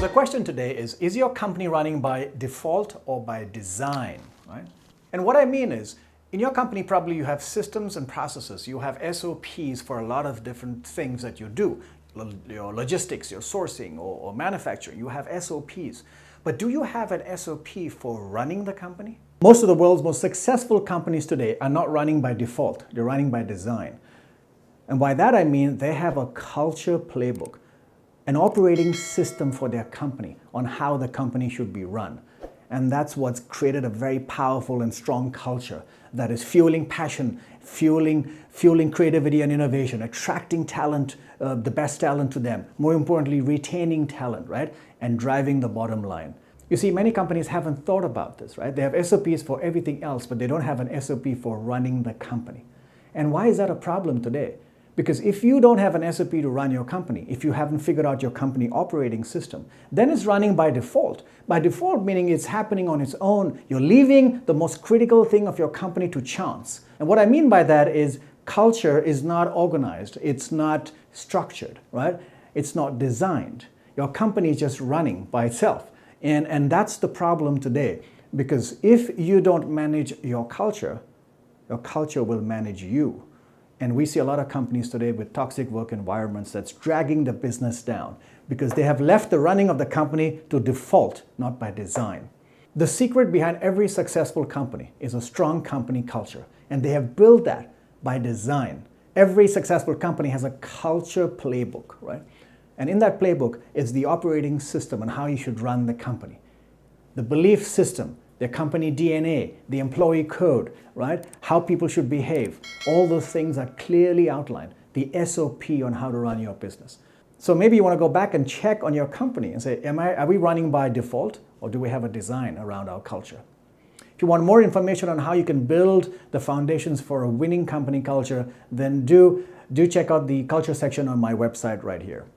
the question today is your company running by default or by design, right? And what I mean is, in your company, probably you have systems and processes. You have SOPs for a lot of different things that you do. Your logistics, your sourcing, or manufacturing. You have SOPs. But do you have an SOP for running the company? Most of the world's most successful companies today are not running by default. They're running by design. And by that I mean they have a culture playbook, an operating system for their company on how the company should be run. And that's what's created a very powerful and strong culture that is fueling passion, fueling creativity and innovation, attracting talent, the best talent to them. More importantly, retaining talent, right? And driving the bottom line. You see, many companies haven't thought about this, right? They have SOPs for everything else, but they don't have an SOP for running the company. And why is that a problem today? Because if you don't have an SOP to run your company, if you haven't figured out your company operating system, then it's running by default. By default meaning it's happening on its own. You're leaving the most critical thing of your company to chance. And what I mean by that is culture is not organized. It's not structured, right? It's not designed. Your company is just running by itself. And that's the problem today. Because if you don't manage your culture will manage you. And we see a lot of companies today with toxic work environments that's dragging the business down because they have left the running of the company to default, not by design. The secret behind every successful company is a strong company culture, and they have built that by design. Every successful company has a culture playbook, right? And in that playbook is the operating system and how you should run the company. The belief system, their company DNA, the employee code, right? How people should behave. All those things are clearly outlined. The SOP on how to run your business. So maybe you want to go back and check on your company and say, are we running by default or do we have a design around our culture? If you want more information on how you can build the foundations for a winning company culture, then do check out the culture section on my website right here.